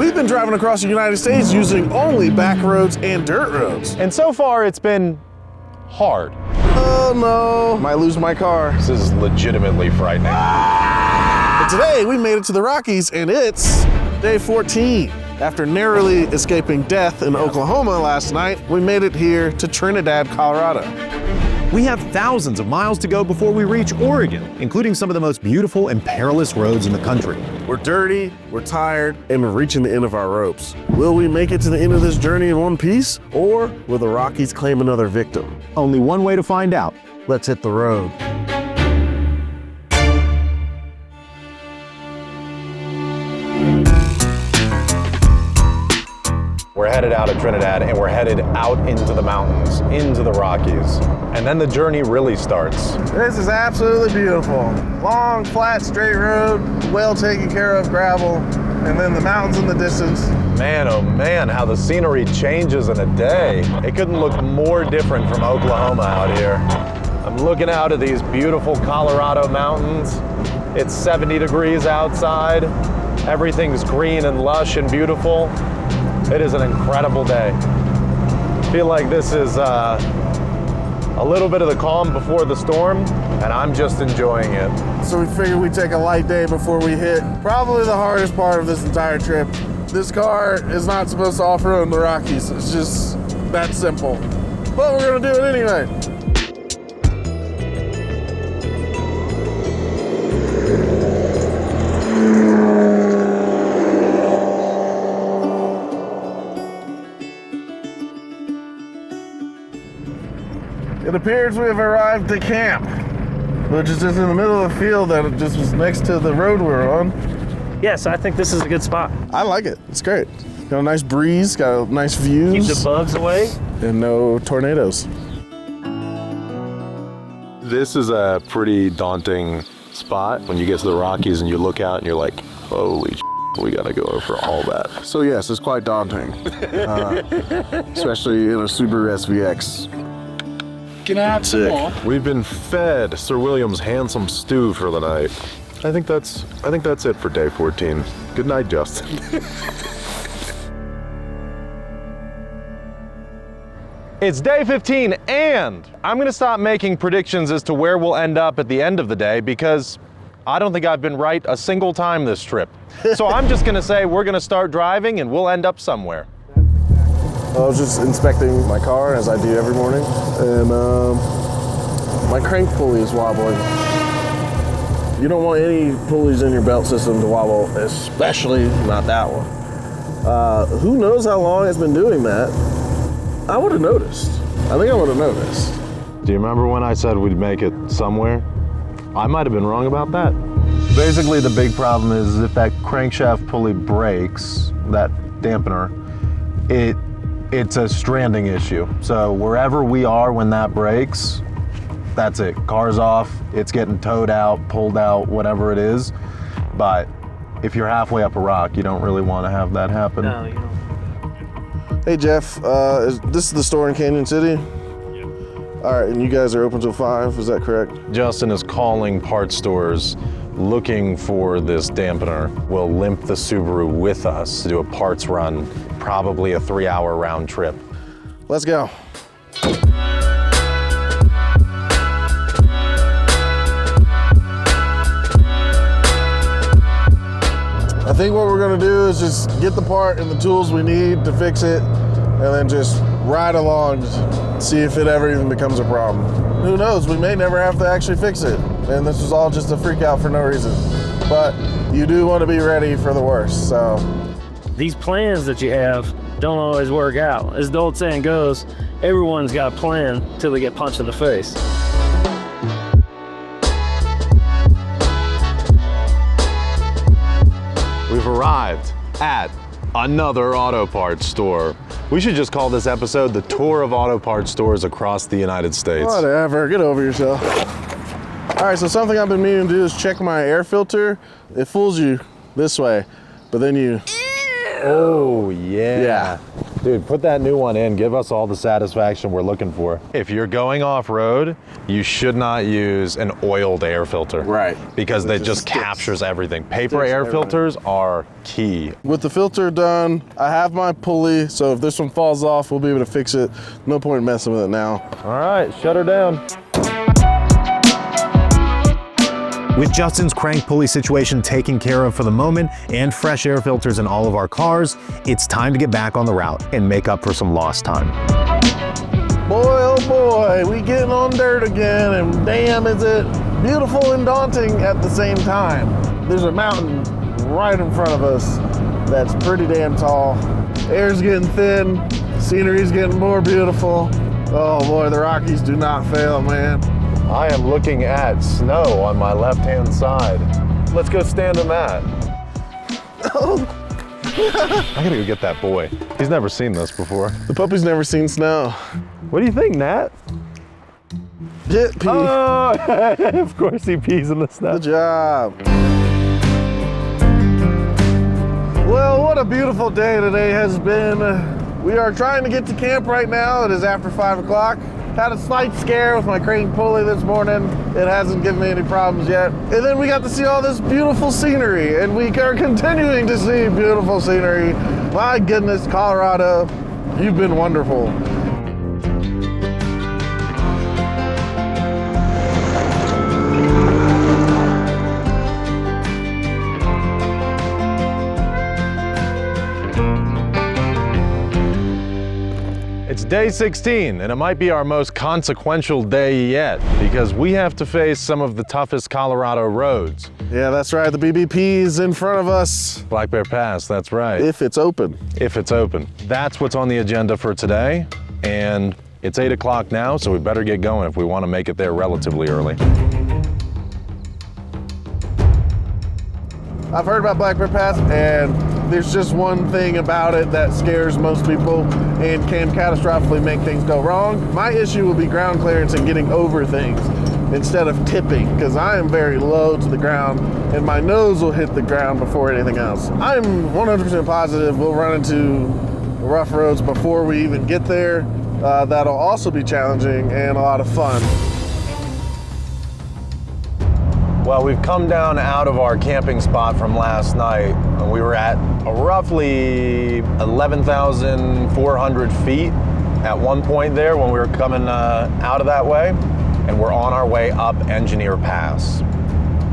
We've been driving across the United States using only back roads and dirt roads. And so far, it's been hard. Oh no, might lose my car. This is legitimately frightening. But today, we made it to the Rockies, and it's day 14. After narrowly escaping death in Oklahoma last night, we made it here to Trinidad, Colorado. We have thousands of miles to go before we reach Oregon, including some of the most beautiful and perilous roads in the country. We're dirty, we're tired, and we're reaching the end of our ropes. Will we make it to the end of this journey in one piece, or will the Rockies claim another victim? Only one way to find out. Let's hit the road. We're headed out of Trinidad and we're headed out into the mountains, into the Rockies. And then the journey really starts. This is absolutely beautiful. Long, flat, straight road, well taken care of gravel, and then the mountains in the distance. Man, oh man, how the scenery changes in a day. It couldn't look more different from Oklahoma out here. I'm looking out at these beautiful Colorado mountains. It's 70 degrees outside. Everything's green and lush and beautiful. It is an incredible day. I feel like this is a little bit of the calm before the storm, and I'm just enjoying it. So we figured we'd take a light day before we hit probably the hardest part of this entire trip. This car is not supposed to off-road in the Rockies. It's just that simple. But we're gonna do it anyway. It appears we have arrived at camp, which is just in the middle of the field that just was next to the road we were on. Yes, I think this is a good spot. I like it. It's great. Got a nice breeze, got a nice views. Keep the bugs away. And no tornadoes. This is a pretty daunting spot when you get to the Rockies and you look out and you're like, holy shit, we gotta go over all that. So yes, it's quite daunting, especially in a Subaru SVX. Can I have some more? We've been fed Sir William's handsome stew for the night. I think that's it for day 14. Good night, Justin. It's day 15, and I'm gonna stop making predictions as to where we'll end up at the end of the day because I don't think I've been right a single time this trip. So I'm just gonna say we're gonna start driving and we'll end up somewhere. I was just inspecting my car, as I do every morning, and my crank pulley is wobbling. You don't want any pulleys in your belt system to wobble, especially not that one. Who knows how long it's been doing that? I would have noticed. I think I would have noticed. Do you remember when I said we'd make it somewhere? I might have been wrong about that. Basically, the big problem is if that crankshaft pulley breaks, that dampener, it's a stranding issue. So wherever we are when that breaks, that's it. Car's off, it's getting towed out, pulled out, whatever it is. But if you're halfway up a rock, you don't really want to have that happen. No, you don't. Hey Jeff, this is the store in Canyon City? Yep. All right, and you guys are open till 5, is that correct? Justin is calling parts stores looking for this dampener. We'll limp the Subaru with us to do a parts run, probably a 3-hour round trip. Let's go. I think what we're gonna do is just get the part and the tools we need to fix it, and then just ride along, see if it ever even becomes a problem. Who knows, we may never have to actually fix it, and this was all just a freak out for no reason. But you do want to be ready for the worst, so. These plans that you have don't always work out. As the old saying goes, everyone's got a plan till they get punched in the face. We've arrived at another auto parts store. We should just call this episode the tour of auto parts stores across the United States. Whatever, get over yourself. All right, so something I've been meaning to do is check my air filter. It fools you this way, but then you, Oh, yeah. yeah. Dude, put that new one in. Give us all the satisfaction we're looking for. If you're going off-road, you should not use an oiled air filter. Right. Because It it just sticks. captures everything. Paper Sticks air everything. filters are key. With the filter done, I have my pulley, so if this one falls off, we'll be able to fix it. No point in messing with it now. All right, shut her down. With Justin's crank pulley situation taken care of for the moment and fresh air filters in all of our cars, it's time to get back on the route and make up for some lost time. Boy, oh boy, we getting on dirt again, and damn, is it beautiful and daunting at the same time. There's a mountain right in front of us that's pretty damn tall. Air's getting thin, scenery's getting more beautiful. Oh boy, the Rockies do not fail, man. I am looking at snow on my left-hand side. Let's go stand in that. I gotta go get that boy. He's never seen this before. The puppy's never seen snow. What do you think, Nat? Get pee. Oh, of course he pees in the snow. Good job. Well, what a beautiful day today has been. We are trying to get to camp right now. It is after 5 o'clock. Had a slight scare with my crank pulley this morning. It hasn't given me any problems yet. And then we got to see all this beautiful scenery, and we are continuing to see beautiful scenery. My goodness, Colorado, you've been wonderful. It's day 16, and it might be our most consequential day yet, because we have to face some of the toughest Colorado roads. Yeah, that's right. The BBP is in front of us. Black Bear Pass, that's right. If it's open. If it's open. That's what's on the agenda for today, and it's 8 o'clock now, so we better get going if we want to make it there relatively early. I've heard about Black Bear Pass, and there's just one thing about it that scares most people and can catastrophically make things go wrong. My issue will be ground clearance and getting over things instead of tipping, because I am very low to the ground and my nose will hit the ground before anything else. I'm 100% positive we'll run into rough roads before we even get there. That'll also be challenging and a lot of fun. Well, we've come down out of our camping spot from last night, and we were at roughly 11,400 feet at one point there when we were coming out of that way, and we're on our way up Engineer Pass.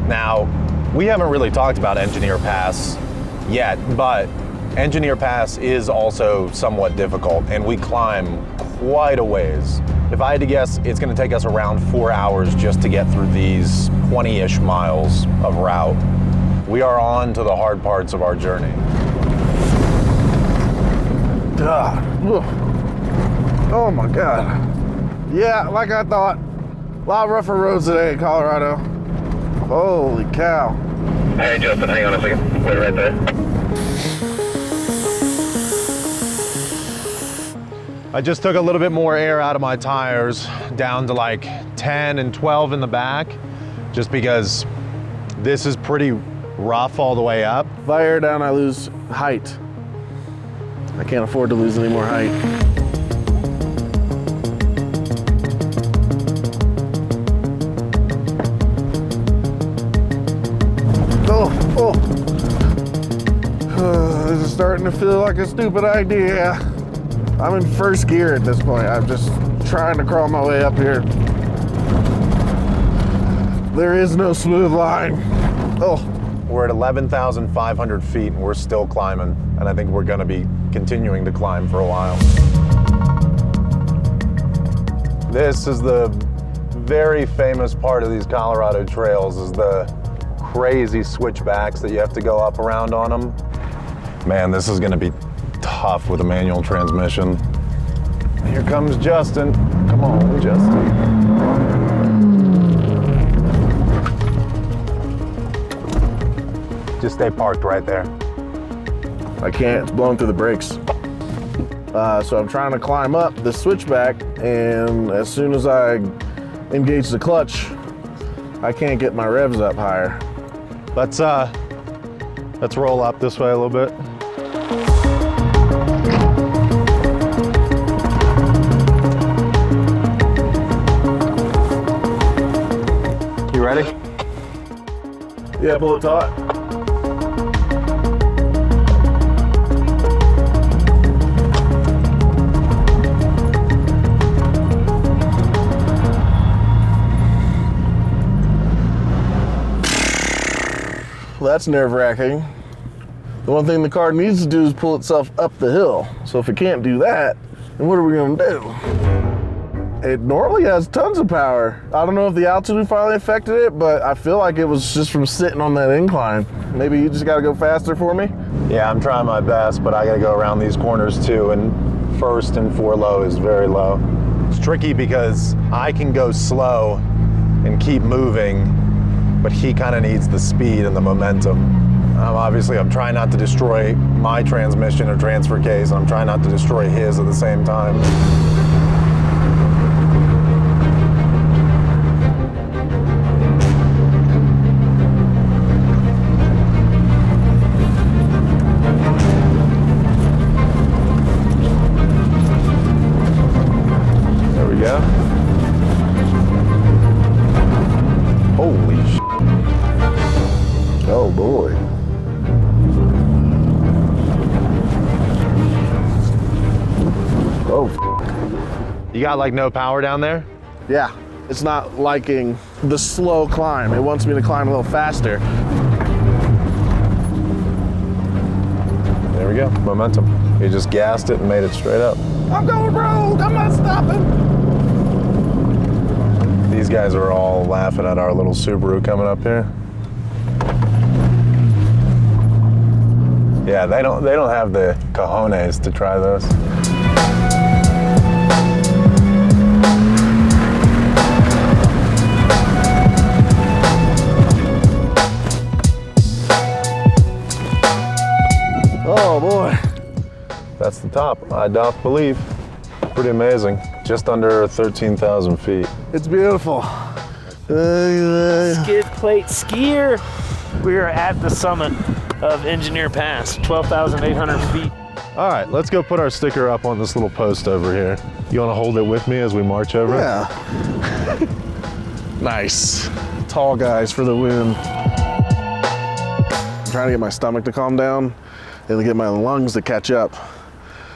Now, we haven't really talked about Engineer Pass yet, but Engineer Pass is also somewhat difficult, and we climb quite a ways. If I had to guess, it's gonna take us around 4 hours just to get through these 20-ish miles of route. We are on to the hard parts of our journey. Oh my God. Yeah, like I thought, a lot rougher roads today in Colorado. Holy cow. Hey Justin, hang on a second. Wait right there. I just took a little bit more air out of my tires, down to like 10 and 12 in the back, just because this is pretty rough all the way up. If I air down, I lose height. I can't afford to lose any more height. This is starting to feel like a stupid idea. I'm in first gear at this point. I'm just trying to crawl my way up here. There is no smooth line. We're at 11,500 feet and we're still climbing, and I think we're gonna be continuing to climb for a while. This is the very famous part of these Colorado trails, is the crazy switchbacks that you have to go up around on them. Man, this is gonna be tough with a manual transmission. Here comes Justin. Come on, Justin. Just stay parked right there. I can't, it's blowing through the brakes. So I'm trying to climb up the switchback, and as soon as I engage the clutch, I can't get my revs up higher. Let's roll up this way a little bit. Ready? Yeah, pull it taut. Well, that's nerve-wracking. The one thing the car needs to do is pull itself up the hill. So if it can't do that, then what are we gonna do? It normally has tons of power. I don't know if the altitude finally affected it, but I feel like it was just from sitting on that incline. Maybe you just gotta go faster for me? Yeah, I'm trying my best, but I gotta go around these corners too, and first and 4 low is very low. It's tricky because I can go slow and keep moving, but he kind of needs the speed and the momentum. Obviously, I'm trying not to destroy my transmission or transfer case, and I'm trying not to destroy his at the same time. There we go. Holy sh**. Oh boy. Oh, You got like no power down there? yeah. It's not liking the slow climb. It wants me to climb a little faster. There we go, momentum. You just gassed it and made it straight up. I'm going rogue, I'm not stopping. These guys are all laughing at our little Subaru coming up here. Yeah, they don't have the cojones to try this. Oh boy. That's the top, I doth believe. Pretty amazing. Just under 13,000 feet. It's beautiful. Skid plate skier. We are at the summit of Engineer Pass, 12,800 feet. All right, let's go put our sticker up on this little post over here. You wanna hold it with me as we march over? Yeah. Nice. Tall guys for the win. I'm trying to get my stomach to calm down and to get my lungs to catch up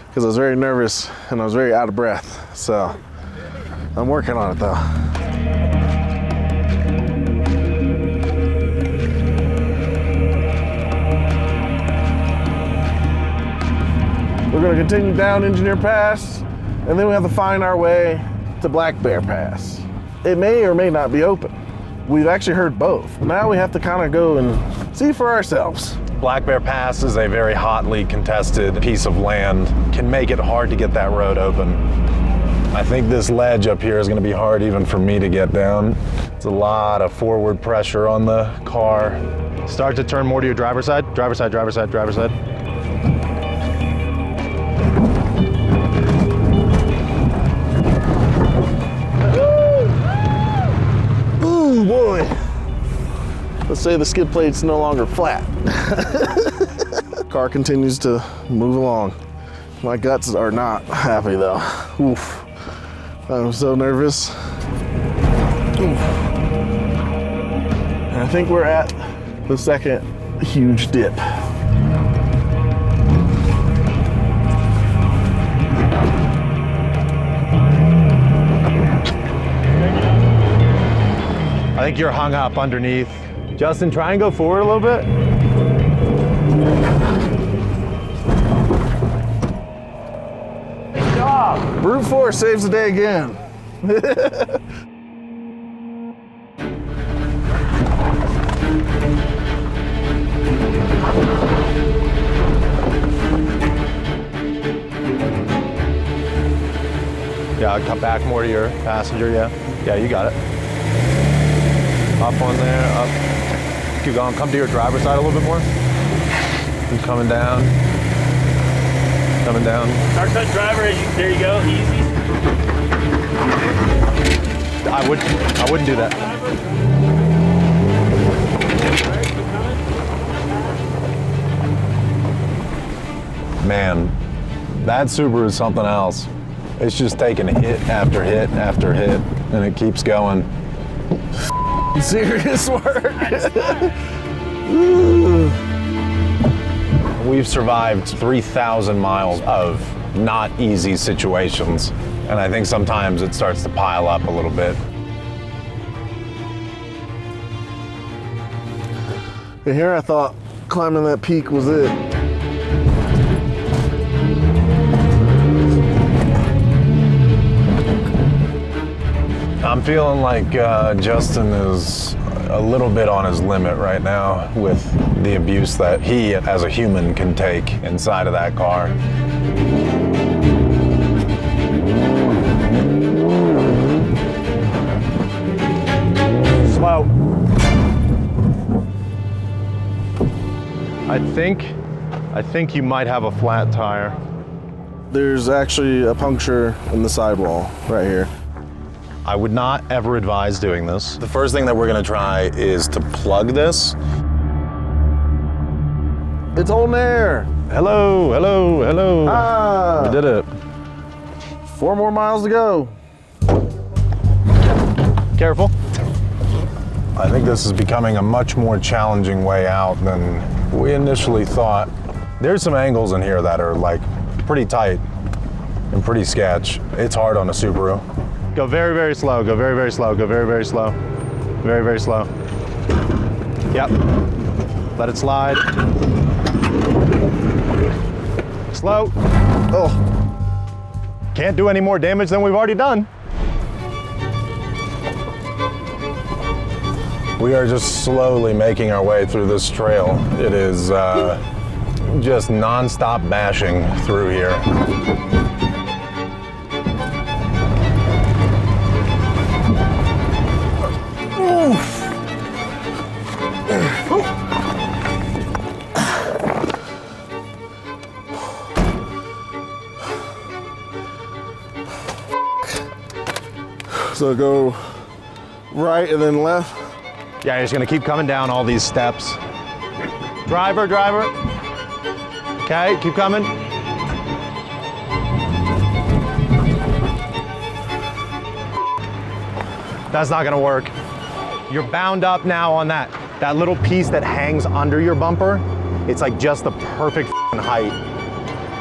because I was very nervous and I was very out of breath. So I'm working on it though. We're gonna continue down Engineer Pass, and then we have to find our way to Black Bear Pass. It may or may not be open. We've actually heard both. Now we have to kind of go and see for ourselves. Black Bear Pass is a very hotly contested piece of land. Can make it hard to get that road open. I think this ledge up here is gonna be hard even for me to get down. It's a lot of forward pressure on the car. Start to turn more to your driver's side. Driver's side, driver's side, driver's side. Ooh, boy. Let's say the skid plate's no longer flat. Car continues to move along. My guts are not happy though. Oof. I'm so nervous. Oof. And I think we're at the second huge dip. I think you're hung up underneath. Justin, try and go forward a little bit. Good job. Brute force saves the day again. Yeah, cut back more to your passenger, yeah. Yeah, you got it. Up on there, up. Keep going, come to your driver's side a little bit more. Keep coming down. Coming down. Our cut driver, there you go, easy. I wouldn't do that. Man, that Subaru is something else. It's just taking hit after hit after hit, and it keeps going. Serious work. We've survived 3,000 miles of not easy situations, and I think sometimes it starts to pile up a little bit. And here I thought climbing that peak was it. I'm feeling like Justin is a little bit on his limit right now with the abuse that he, as a human, can take inside of that car. Slow. I think you might have a flat tire. There's actually a puncture in the sidewall right here. I would not ever advise doing this. The first thing that we're gonna try is to plug this. It's holding air. Hello, hello, hello. Ah, We did it. 4 more miles to go. Careful. I think this is becoming a much more challenging way out than we initially thought. There's some angles in here that are like pretty tight and pretty sketch. It's hard on a Subaru. Go very, very slow, go very, very slow, go very, very slow. Very, very slow. Yep. Let it slide. Slow. Oh, Can't do any more damage than we've already done. We are just slowly making our way through this trail. It is just non-stop bashing through here. so go right and then left. Yeah, you're just gonna keep coming down all these steps. Driver, driver. Okay, keep coming. That's not gonna work. You're bound up now on that little piece that hangs under your bumper. It's like just the perfect height.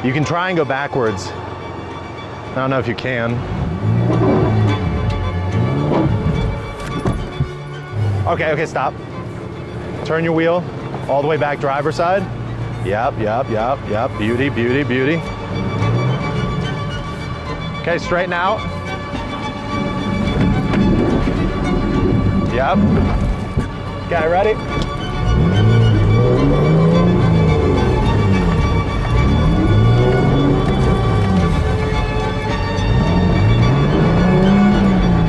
You can try and go backwards. I don't know if you can. Okay, stop. Turn your wheel all the way back driver's side. Yep. Beauty, beauty, beauty. Okay, straighten out. Yep. Okay, ready?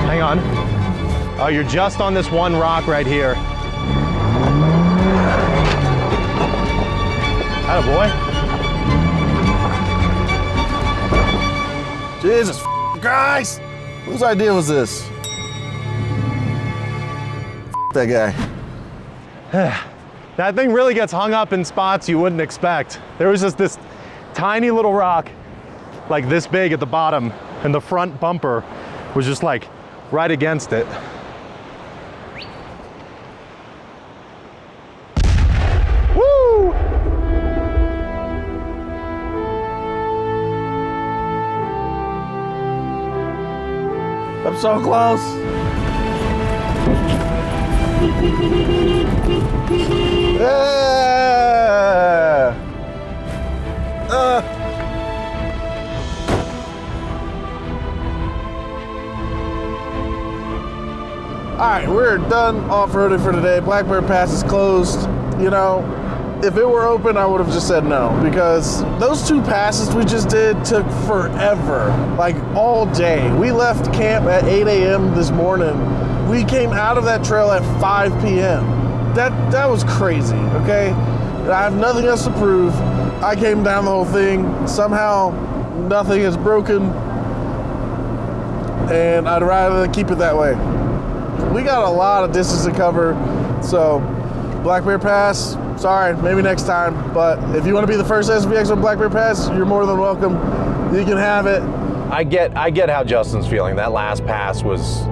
Hang on. Oh, you're just on this one rock right here. Attaboy. Jesus Christ! Whose idea was this? That guy. That thing really gets hung up in spots you wouldn't expect. There was just this tiny little rock, like this big at the bottom, and the front bumper was just like right against it. Woo! I'm so close. Yeah. All right, we're done off-roading for today. Black Bear Pass is closed. You know, if it were open, I would have just said no, because those 2 passes we just did took forever, like all day. We left camp at 8 a.m. this morning. We came out of that trail at 5 p.m. That was crazy, okay? I have nothing else to prove. I came down the whole thing. Somehow, nothing is broken, and I'd rather keep it that way. We got a lot of distance to cover, so Black Bear Pass, sorry, maybe next time, but if you want to be the first SVX on Black Bear Pass, you're more than welcome. You can have it. I get how Justin's feeling. That last pass was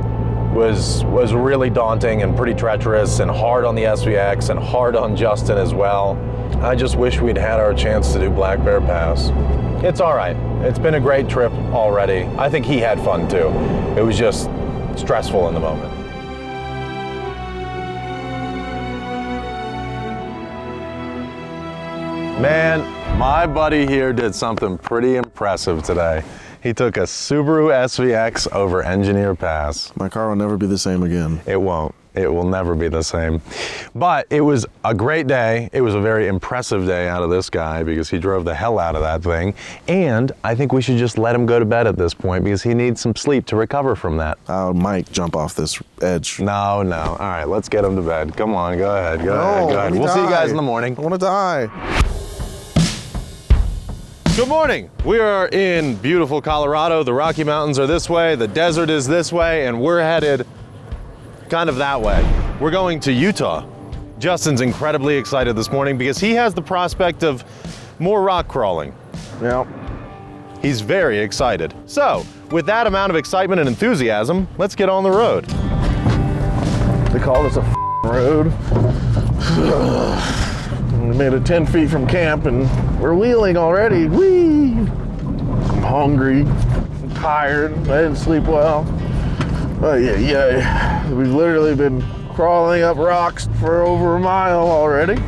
was really daunting and pretty treacherous and hard on the SVX and hard on Justin as well. I just wish we'd had our chance to do Black Bear Pass. It's all right. It's been a great trip already. I think he had fun too. It was just stressful in the moment. Man, my buddy here did something pretty impressive today. He took a Subaru SVX over Engineer Pass. My car will never be the same again. It won't. It will never be the same. But it was a great day. It was a very impressive day out of this guy because he drove the hell out of that thing. And I think we should just let him go to bed at this point because he needs some sleep to recover from that. I might jump off this edge. No. All right, let's get him to bed. Come on, go ahead. Go ahead. We'll see you guys in the morning. I want to die. Good morning. We are in beautiful Colorado. The Rocky Mountains are this way, the desert is this way, and we're headed kind of that way. We're going to Utah. Justin's incredibly excited this morning because he has the prospect of more rock crawling. Yep. He's very excited. So, with that amount of excitement and enthusiasm, let's get on the road. They call this a road. We made it 10 feet from camp and we're wheeling already. Whee! I'm hungry, I'm tired, I didn't sleep well. But yeah, we've literally been crawling up rocks for over a mile already.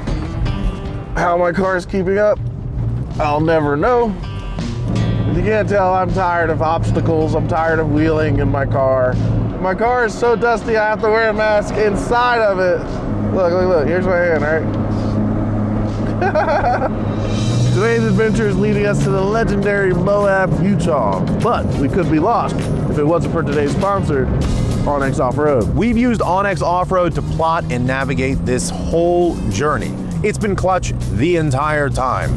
How my car is keeping up, I'll never know. If you can't tell, I'm tired of obstacles. I'm tired of wheeling in my car. My car is so dusty I have to wear a mask inside of it. Look, here's my hand, right? Today's adventure is leading us to the legendary Moab, Utah, but we could be lost if it wasn't for today's sponsor, Onyx Off-Road. We've used Onyx Off-Road to plot and navigate this whole journey. It's been clutch the entire time.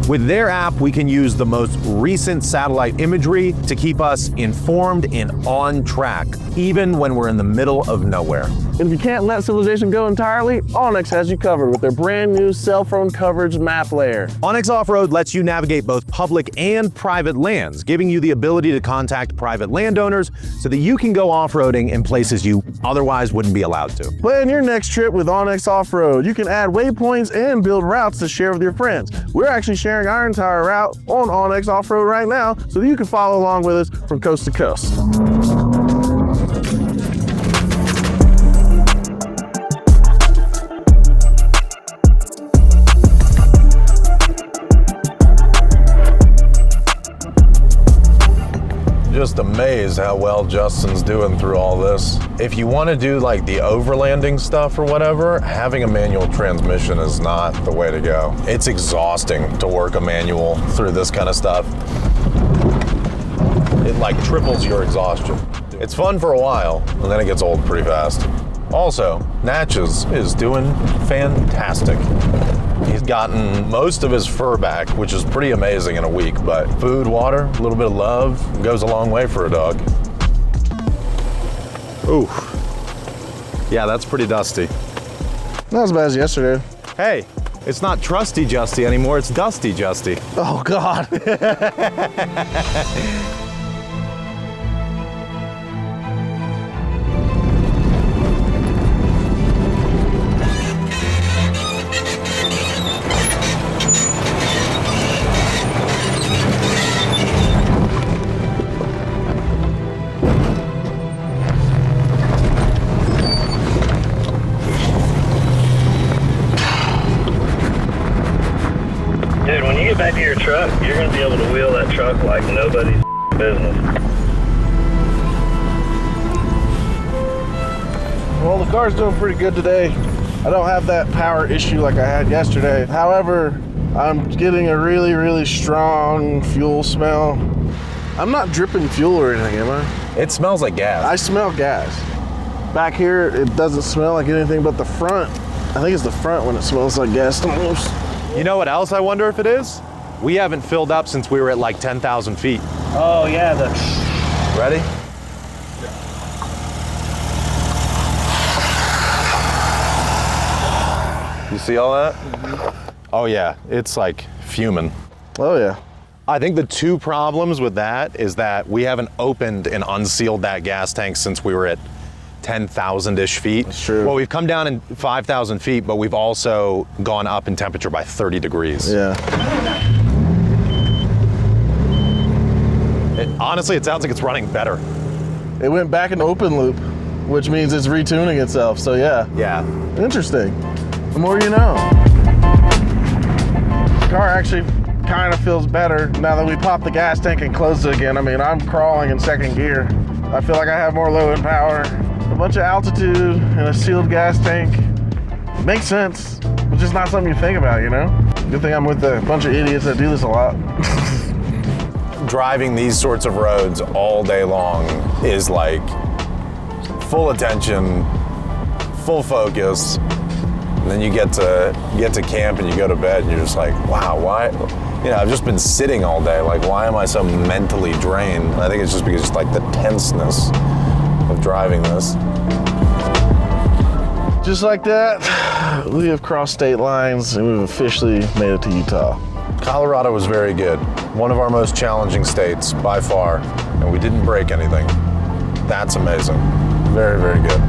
With their app, we can use the most recent satellite imagery to keep us informed and on track, even when we're in the middle of nowhere. And if you can't let civilization go entirely, Onyx has you covered with their brand new cell phone coverage map layer. Onyx Off-Road lets you navigate both public and private lands, giving you the ability to contact private landowners so that you can go off-roading in places you otherwise wouldn't be allowed to. Plan your next trip with Onyx Off-Road. You can add waypoints and build routes to share with your friends. We're actually sharing our entire route on Onyx Off-Road right now so that you can follow along with us from coast to coast. Just amazed how well Justin's doing through all this. If you want to do like the overlanding stuff or whatever, having a manual transmission is not the way to go. It's exhausting to work a manual through this kind of stuff. It like triples your exhaustion. It's fun for a while, and then it gets old pretty fast. Also, Natchez is doing fantastic. He's gotten most of his fur back, which is pretty amazing in a week, but food, water, a little bit of love goes a long way for a dog. Ooh. Yeah, that's pretty dusty. Not as bad as yesterday. Hey, it's not Trusty Justy anymore, it's Dusty Justy. Oh, God. Dude, when you get back to your truck, you're going to be able to wheel that truck like nobody's business. Well, the car's doing pretty good today. I don't have that power issue like I had yesterday. However, I'm getting a really, really strong fuel smell. I'm not dripping fuel or anything, am I? It smells like gas. I smell gas. Back here, it doesn't smell like anything but the front. I think it's the front when it smells like gas the most. You know what else I wonder if it is? We haven't filled up since we were at like 10,000 feet. Oh yeah, Ready? You see all that? Mm-hmm. Oh yeah, it's like fuming. Oh yeah. I think the two problems with that is that we haven't opened and unsealed that gas tank since we were at 10,000-ish feet. That's true. Well, we've come down in 5,000 feet, but we've also gone up in temperature by 30 degrees. Yeah. Honestly, it sounds like it's running better. It went back in open loop, which means it's retuning itself. So yeah. Yeah. Interesting. The more you know. The car actually kind of feels better now that we popped the gas tank and closed it again. I mean, I'm crawling in second gear. I feel like I have more low end power. A bunch of altitude and a sealed gas tank. Makes sense, but just not something you think about, you know? Good thing I'm with a bunch of idiots that do this a lot. Driving these sorts of roads all day long is like full attention, full focus. And then you get to camp and you go to bed and you're just like, wow, why? You know, I've just been sitting all day. Like, why am I so mentally drained? And I think it's just because it's like the tenseness of driving this. Just like that, we have crossed state lines and we've officially made it to Utah. Colorado was very good. One of our most challenging states by far, and we didn't break anything. That's amazing. Very, very good.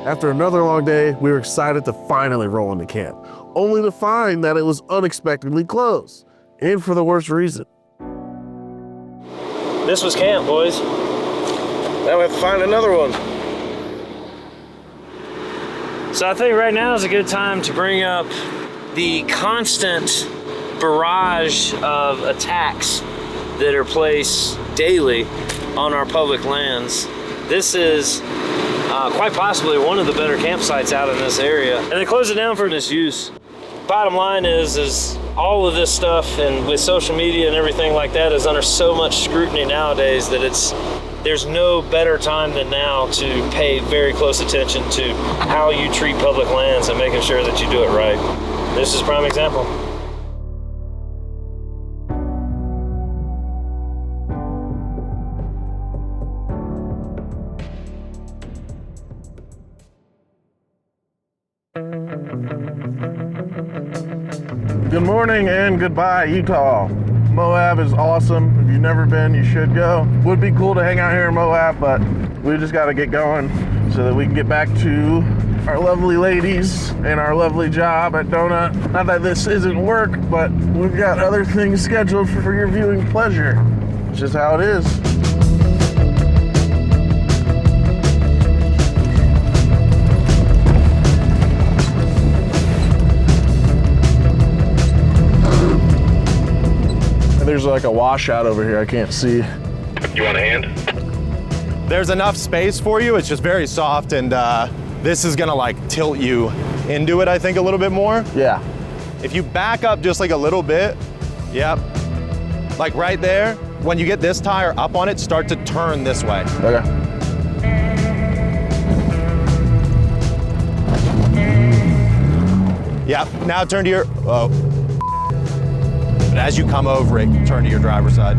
After another long day, we were excited to finally roll into camp, only to find that it was unexpectedly closed, and for the worst reason. This was camp, boys. Now we have to find another one. So I think right now is a good time to bring up the constant barrage of attacks that are placed daily on our public lands. This is quite possibly one of the better campsites out in this area. And they closed it down for misuse. Bottom line is all of this stuff, and with social media and everything like that, is under so much scrutiny nowadays that there's no better time than now to pay very close attention to how you treat public lands and making sure that you do it right. This is a prime example. Good morning and goodbye, Utah. Moab is awesome. If you've never been, you should go. Would be cool to hang out here in Moab, but we just got to get going so that we can get back to our lovely ladies and our lovely job at Donut. Not that this isn't work, but we've got other things scheduled for your viewing pleasure. It's just how it is. There's like a washout over here I can't see. You want a hand? There's enough space for you. It's just very soft, and this is gonna like tilt you into it, I think, a little bit more. Yeah. If you back up just like a little bit, yep, like right there, when you get this tire up on it, start to turn this way. Okay. Yep, now turn to your, oh. But as you come over it, turn to your driver's side.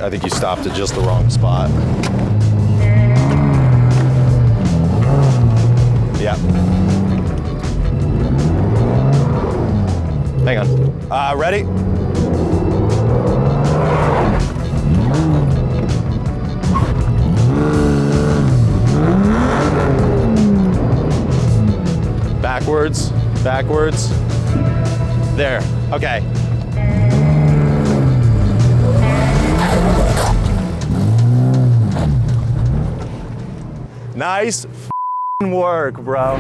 I think you stopped at just the wrong spot. Yep. Hang on. Ready? Backwards, backwards. There, okay. Nice work, bro.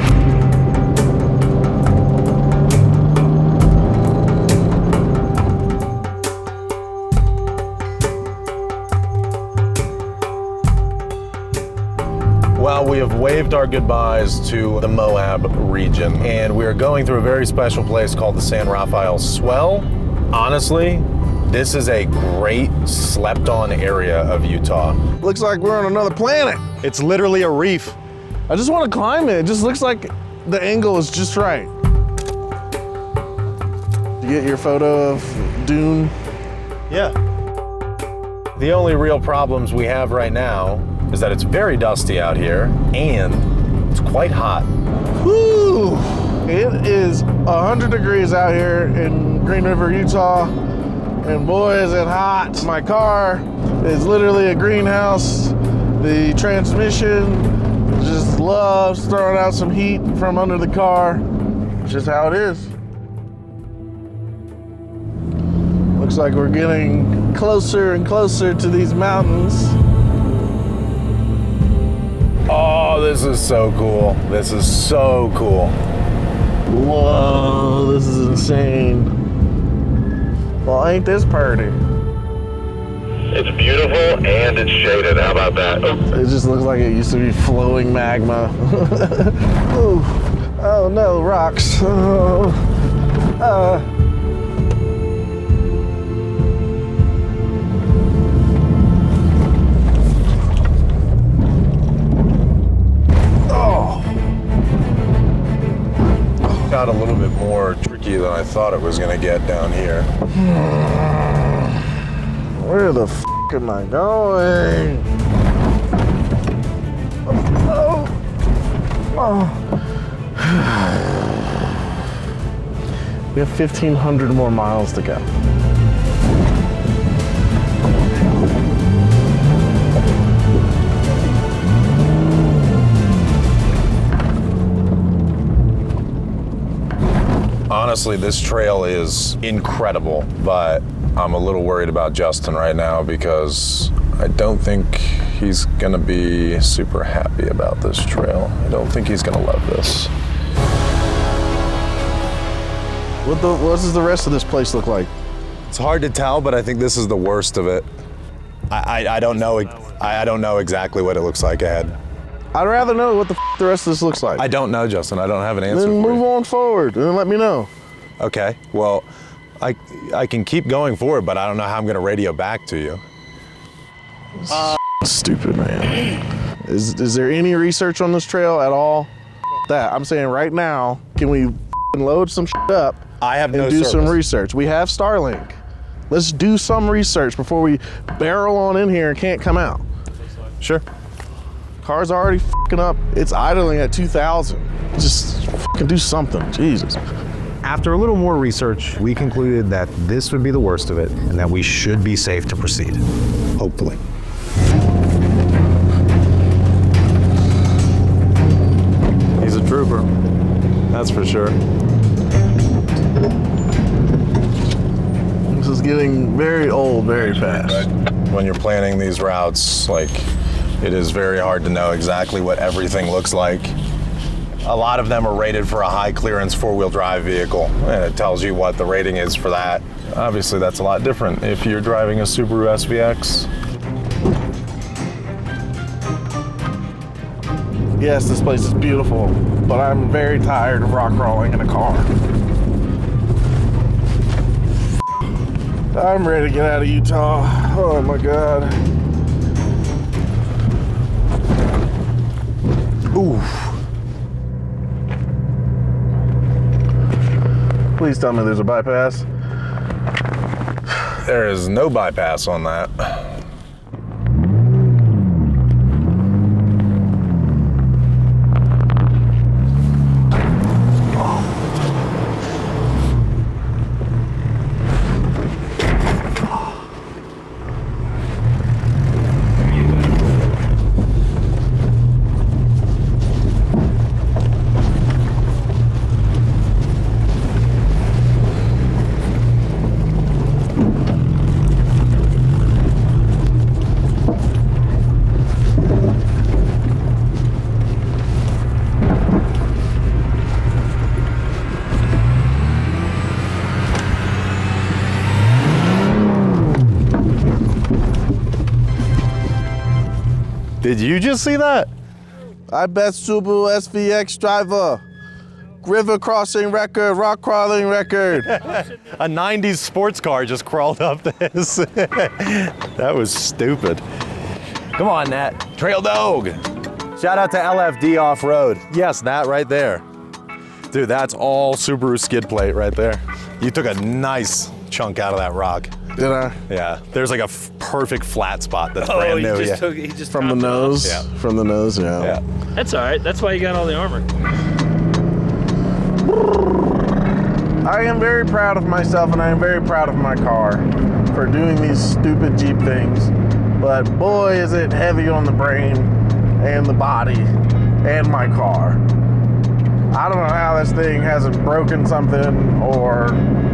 Well, we have waved our goodbyes to the Moab region, and we are going through a very special place called the San Rafael Swell. Honestly, this is a great slept-on area of Utah. Looks like we're on another planet. It's literally a reef. I just want to climb it. It just looks like the angle is just right. You get your photo of Dune? Yeah. The only real problems we have right now is that it's very dusty out here and it's quite hot. Woo! It is 100 degrees out here in Green River, Utah, and boy is it hot. My car is literally a greenhouse. The transmission just loves throwing out some heat from under the car. It's just how it is. Looks like we're getting closer and closer to these mountains. Oh, this is so cool. This is so cool. Whoa, this is insane. Well, ain't this pretty? It's beautiful and it's shaded. How about that? It just looks like it used to be flowing magma. Oh no, rocks. Got a little bit more tricky than I thought it was gonna get down here. Where the f am I going? We have 1,500 more miles to go. Honestly, this trail is incredible, but I'm a little worried about Justin right now because I don't think he's gonna be super happy about this trail. I don't think he's gonna love this. What does the rest of this place look like? It's hard to tell, but I think this is the worst of it. I don't know. I don't know exactly what it looks like ahead. I'd rather know what the rest of this looks like. I don't know, Justin. I don't have an answer Then for move you. on forward and let me know. Okay. Well, I can keep going forward, but I don't know how I'm gonna radio back to you. Stupid, man. Is there any research on this trail at all? That I'm saying right now, can we load some shit up I have and no do service. some research? We have Starlink. Let's do some research before we barrel on in here and can't come out. Sure. Car's already fucking up. It's idling at 2,000. Just fucking do something, Jesus. After a little more research, we concluded that this would be the worst of it and that we should be safe to proceed. Hopefully. He's a trooper. That's for sure. This is getting very old very fast. When you're planning these routes, like, it is very hard to know exactly what everything looks like. A lot of them are rated for a high clearance 4-wheel drive vehicle, and it tells you what the rating is for that. Obviously, that's a lot different if you're driving a Subaru SVX. Yes, this place is beautiful, but I'm very tired of rock crawling in a car. I'm ready to get out of Utah. Oh my God. Ooh. Please tell me there's a bypass. There is no bypass on that. Did you just see that? I bet Subaru SVX driver. River crossing record, rock crawling record. A 90s sports car just crawled up this. That was stupid. Come on, Nat. Trail Dog. Shout out to LFD Off-Road. Yes, that right there. Dude, that's all Subaru skid plate right there. You took a nice chunk out of that rock. Did I? Yeah, there's like a perfect flat spot that's brand new. He Yeah. just From the dropped it off. nose? Yeah. From the nose, yeah. Yeah. That's all right. That's why you got all the armor. I am very proud of myself and I am very proud of my car for doing these stupid Jeep things. But boy, is it heavy on the brain and the body and my car. I don't know how this thing hasn't broken something or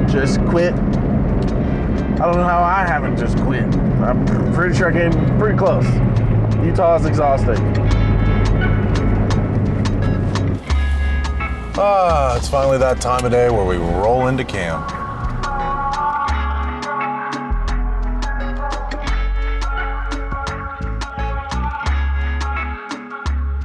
just quit. I don't know how I haven't just quit. I'm pretty sure I came pretty close. Utah is exhausting. It's finally that time of day where we roll into camp.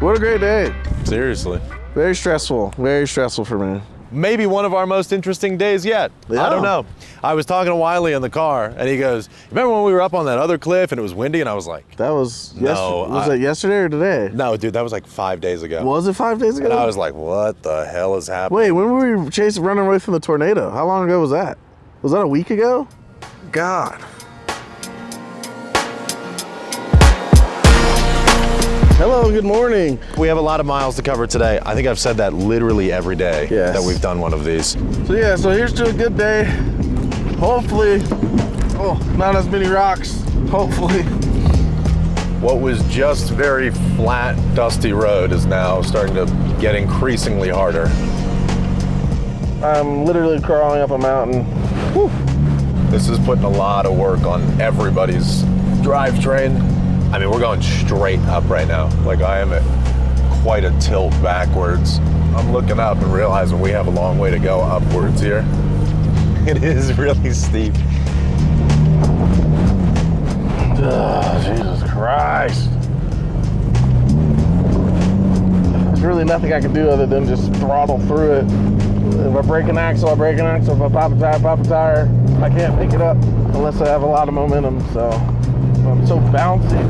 What a great day. Seriously. Very stressful for me. Maybe one of our most interesting days yet. Yeah. I don't know. I was talking to Wiley in the car, and he goes, remember when we were up on that other cliff and it was windy? And I was like, That was No, was that yesterday or today? no, dude, that was like 5 days ago. Was it 5 days ago? And I was like, what the hell is happening? Wait, when were we running away from the tornado? How long ago was that? Was that a week ago? God. Hello, good morning. We have a lot of miles to cover today. I think I've said that literally every day Yes. that we've done one of these. So here's to a good day. Hopefully, not as many rocks. Hopefully. What was just very flat, dusty road is now starting to get increasingly harder. I'm literally crawling up a mountain. Whew. This is putting a lot of work on everybody's drivetrain. I mean, we're going straight up right now. Like, I am at quite a tilt backwards. I'm looking up and realizing we have a long way to go upwards here. It is really steep. Jesus Christ. There's really nothing I can do other than just throttle through it. If I break an axle, I break an axle. If I pop a tire, I can't pick it up unless I have a lot of momentum, so I'm so bouncy.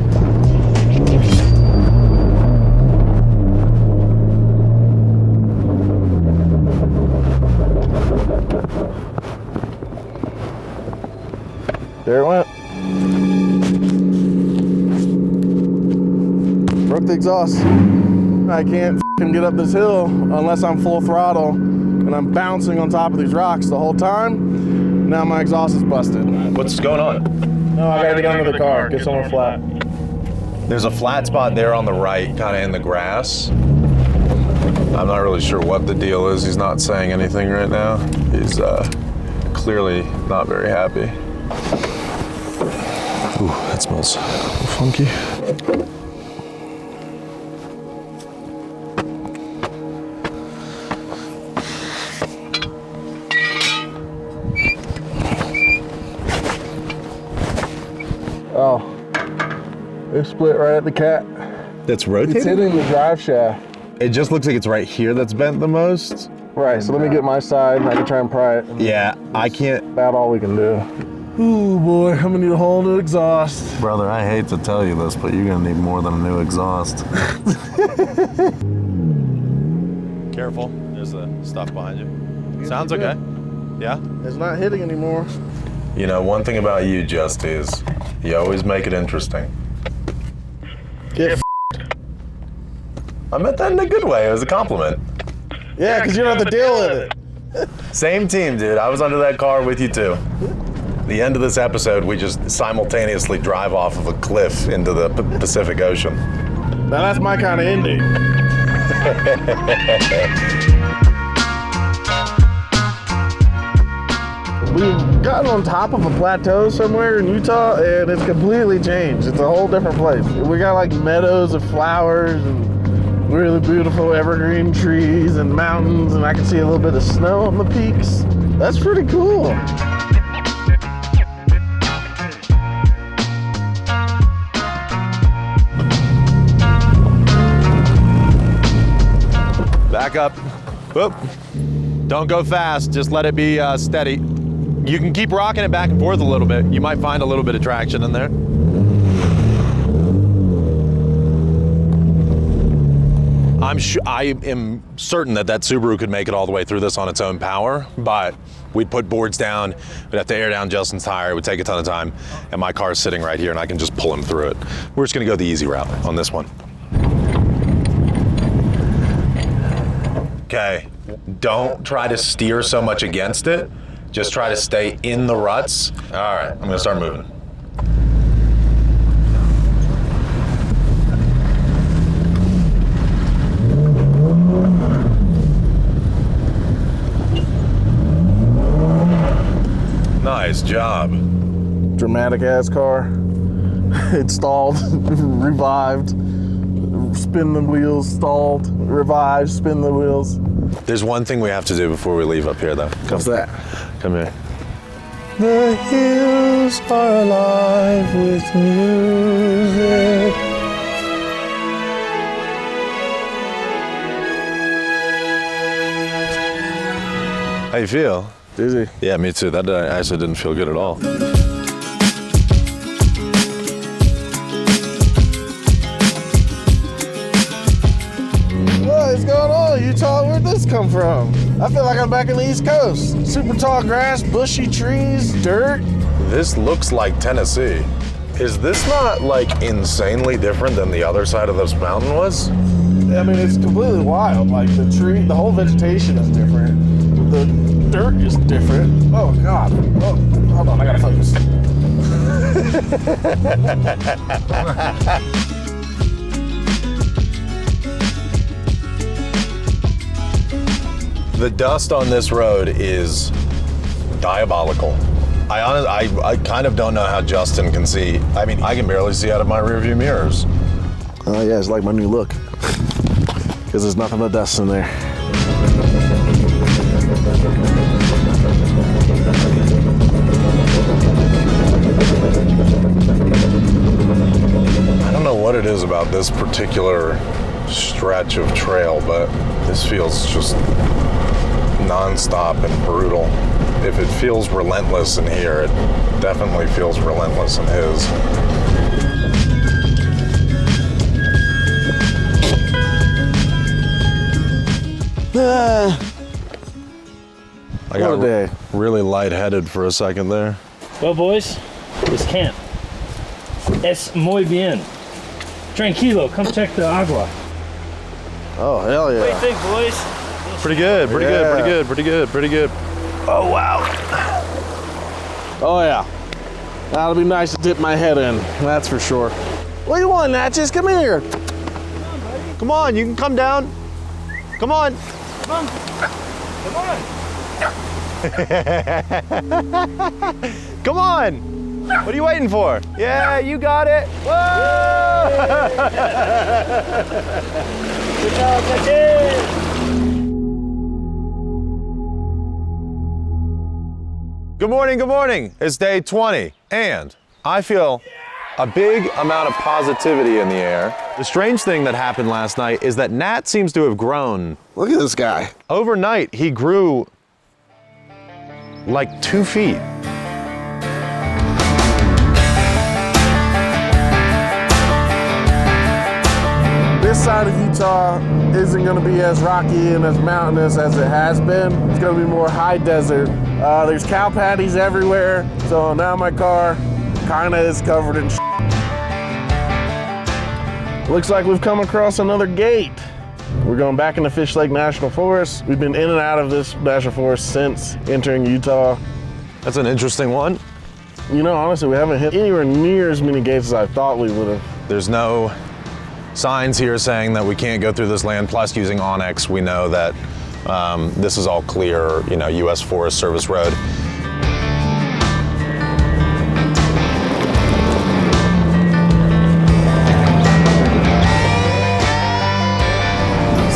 There it went. Broke the exhaust. I can't f***ing get up this hill unless I'm full throttle and I'm bouncing on top of these rocks the whole time. Now my exhaust is busted. What's going on? No, I gotta get under the car, get somewhere flat. There's a flat spot there on the right, kind of in the grass. I'm not really sure what the deal is. He's not saying anything right now. He's clearly not very happy. Ooh, that smells funky. Oh, it split right at the cat. That's rotating? It's hitting the drive shaft. It just looks like it's right here that's bent the most. Right, so let me get my side and I can try and pry it. Yeah, I can't. About all we can do. Ooh boy, I'm gonna need a whole new exhaust. Brother, I hate to tell you this, but you're gonna need more than a new exhaust. Careful, there's the stuff behind you. Sounds okay. Yeah? It's not hitting anymore. You know, one thing about you, Just, is you always make it interesting. Get I meant that in a good way. It was a compliment. Yeah, because you don't have to deal with it. Same team, dude. I was under that car with you, too. The end of this episode, we just simultaneously drive off of a cliff into the Pacific Ocean. Now that's my kind of ending. We've gotten on top of a plateau somewhere in Utah and it's completely changed. It's a whole different place. We got like meadows of flowers and really beautiful evergreen trees and mountains, and I can see a little bit of snow on the peaks. That's pretty cool. Back up. Whoop. Don't go fast. Just let it be steady. You can keep rocking it back and forth a little bit. You might find a little bit of traction in there. I am certain that Subaru could make it all the way through this on its own power, but we'd put boards down, we'd have to air down Justin's tire, it would take a ton of time, and my car's sitting right here and I can just pull him through it. We're just gonna go the easy route on this one. Okay, Don't try to steer so much against it. Just try to stay in the ruts. All right, I'm gonna start moving. Nice job. Dramatic ass car. It stalled, revived, spin the wheels, stalled, revived, spin the wheels. There's one thing we have to do before we leave up here, though. What's that? Come here. The hills are alive with music. How you feel? Dizzy. Yeah, me too. That actually didn't feel good at all. What is going on, Utah? Where'd this come from? I feel like I'm back in the East Coast. Super tall grass, bushy trees, dirt. This looks like Tennessee. Is this not like insanely different than the other side of this mountain was? I mean, it's completely wild. Like the whole vegetation is different. The dirt is different. Oh God. Oh, hold on, I gotta focus. The dust on this road is diabolical. I kind of don't know how Justin can see. I mean, I can barely see out of my rearview mirrors. Oh yeah, it's like my new look. Because there's nothing but dust in there. I don't know what it is about this particular stretch of trail, but this feels just nonstop and brutal. If it feels relentless in here, it definitely feels relentless in his. I got really lightheaded for a second there. Well, boys, it's camp. Es muy bien. Tranquilo, come check the agua. Oh, hell yeah. What do you think, boys? Pretty good, pretty good, pretty good, pretty good, pretty good. Oh, wow. Oh, yeah. That'll be nice to dip my head in, that's for sure. What do you want, Natchez? Come here. Come on, you can come down. Come on. Come on. Come on. Come on. What are you waiting for? Yeah, you got it. Whoa! Good job, Natchez. Good morning, good morning. It's day 20, and I feel a big amount of positivity in the air. The strange thing that happened last night is that Nat seems to have grown. Look at this guy. Overnight, he grew like 2 feet. This side of Utah isn't going to be as rocky and as mountainous as it has been. It's going to be more high desert. There's cow patties everywhere, so now my car kind of is covered in shit. Looks like we've come across another gate. We're going back into Fish Lake National Forest. We've been in and out of this national forest since entering Utah. That's an interesting one. You know, honestly, we haven't hit anywhere near as many gates as I thought we would have. There's no signs here saying that we can't go through this land. Plus, using Onyx, we know that this is all clear, you know, U.S. Forest Service road.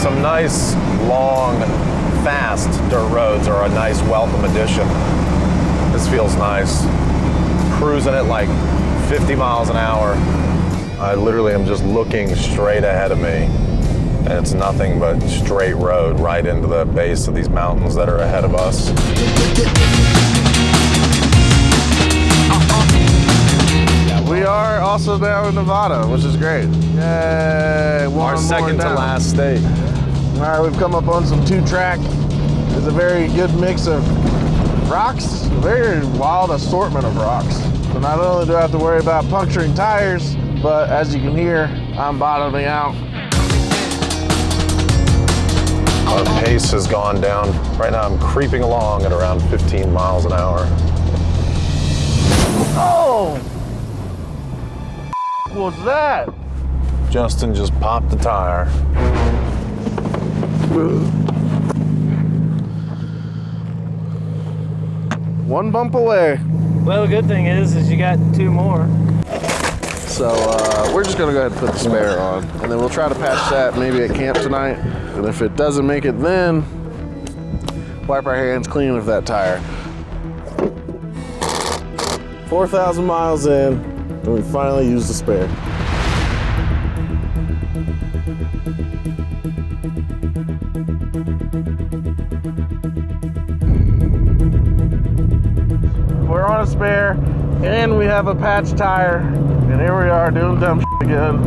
Some nice, long, fast dirt roads are a nice welcome addition. This feels nice. Cruising at like 50 miles an hour. I literally am just looking straight ahead of me, and it's nothing but straight road right into the base of these mountains that are ahead of us. We are also now in Nevada, which is great. Yay! Our second to last state. All right, we've come up on some 2-track. It's a very good mix of rocks, a very wild assortment of rocks. So not only do I have to worry about puncturing tires, but as you can hear, I'm bottoming out. Our pace pace has gone down. Right now I'm creeping along at around 15 miles an hour. Oh! What was that? Justin just popped the tire. One bump away. Well, the good thing is you got 2 more. So we're just gonna go ahead and put the spare on, and then we'll try to patch that maybe at camp tonight. And if it doesn't make it, then wipe our hands clean of that tire. 4,000 miles in, and we finally used the spare. We're on a spare, and we have a patch tire, and here we are doing dumb shit again.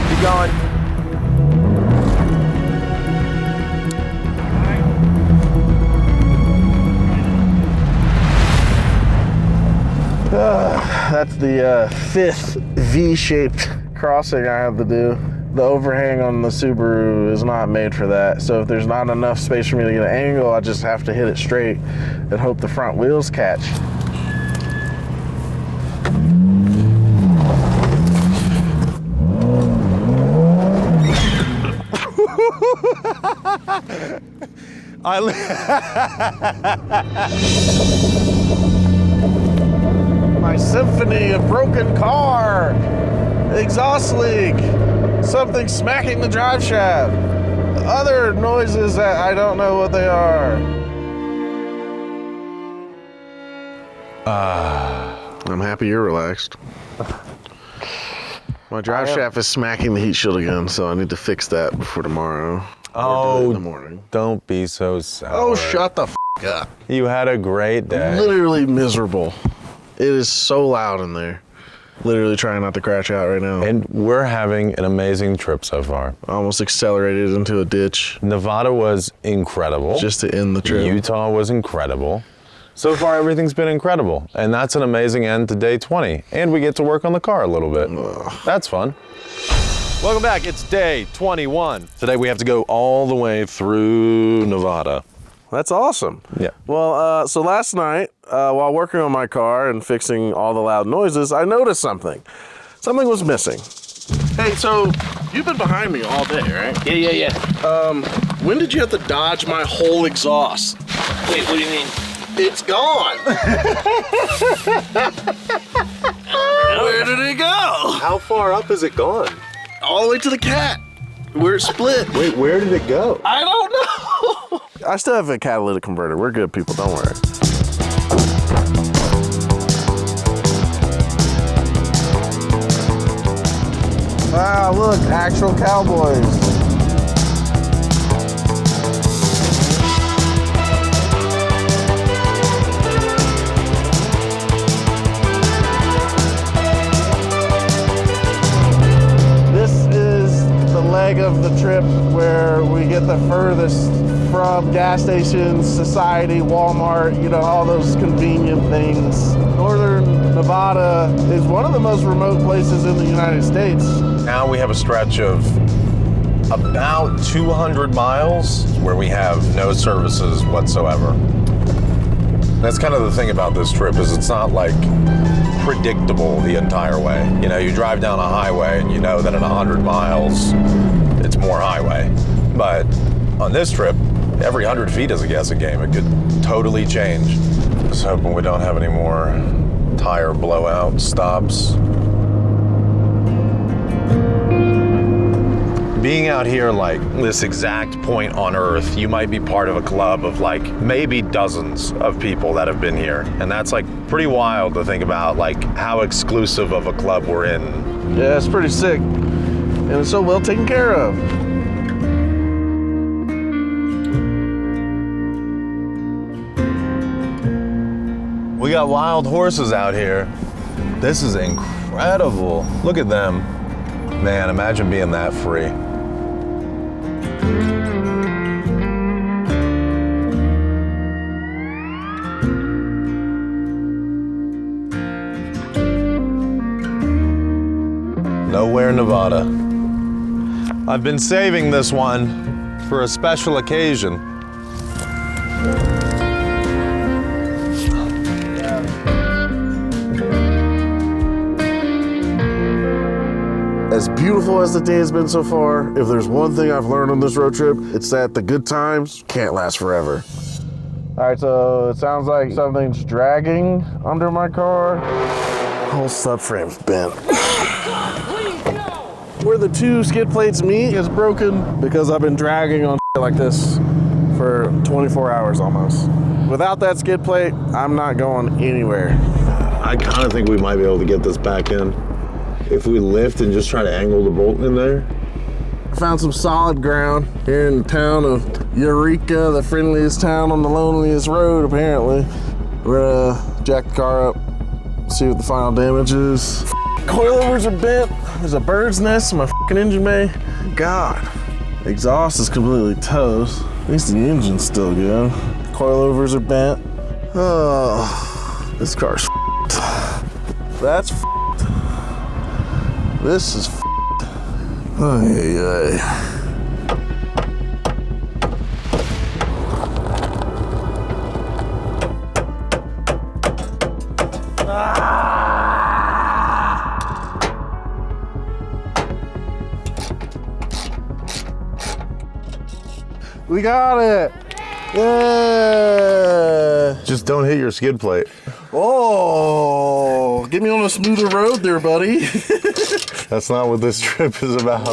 Keep going. That's the 5th V-shaped crossing I have to do. The overhang on the Subaru is not made for that. So if there's not enough space for me to get an angle, I just have to hit it straight and hope the front wheels catch. My symphony of broken car, exhaust leak, something smacking the drive shaft, other noises that I don't know what they are. I'm happy you're relaxed. My drive shaft is smacking the heat shield again, so I need to fix that before tomorrow. Or do it in the morning. Don't be so sour. Oh, shut the f up. You had a great day. Literally miserable. It is so loud in there. Literally trying not to crash out right now. And we're having an amazing trip so far. I almost accelerated into a ditch Nevada was incredible. just to end the trip. Utah was incredible. So far, everything's been incredible. And that's an amazing end to day 20. And we get to work on the car a little bit. That's fun. Welcome back. It's day 21. Today we have to go all the way through Nevada. That's awesome. Yeah. Well, so last night, while working on my car and fixing all the loud noises, I noticed something. Something was missing. Hey, so you've been behind me all day, right? Yeah. When did you have to dodge my whole exhaust? Wait, what do you mean? It's gone. Where did it go? How far up is it gone? All the way to the cat. Where it split. Wait, where did it go? I don't know. I still have a catalytic converter. We're good people, don't worry. Wow, look, actual cowboys. This is the leg of the trip where we get the furthest from gas stations, society, Walmart, you know, all those convenient things. Northern Nevada is one of the most remote places in the United States. Now we have a stretch of about 200 miles where we have no services whatsoever. That's kind of the thing about this trip is it's not like predictable the entire way. You know, you drive down a highway and you know that in 100 miles, it's more highway. But on this trip, every 100 feet is a guessing game. It could totally change. Just hoping we don't have any more tire blowout stops. Being out here like this exact point on Earth, you might be part of a club of like maybe dozens of people that have been here. And that's like pretty wild to think about like how exclusive of a club we're in. Yeah, it's pretty sick. And it's so well taken care of. We got wild horses out here. This is incredible. Look at them. Man, imagine being that free. Nowhere, Nevada. I've been saving this one for a special occasion. As beautiful as the day has been so far, if there's one thing I've learned on this road trip, it's that the good times can't last forever. All right, so it sounds like something's dragging under my car. Whole subframe's bent. Where the two skid plates meet is broken because I've been dragging on like this for 24 hours almost. Without that skid plate, I'm not going anywhere. I kind of think we might be able to get this back in. If we lift and just try to angle the bolt in there. Found some solid ground here in the town of Eureka, the friendliest town on the loneliest road, apparently. We're gonna jack the car up, see what the final damage is. Coilovers are bent. There's a bird's nest in my fucking engine bay. God, exhaust is completely toast. At least the engine's still good. Coilovers are bent. Oh, this car's That's This is Ay, ay. We got it! Yeah! Just don't hit your skid plate. Oh, get me on a smoother road there, buddy. That's not what this trip is about.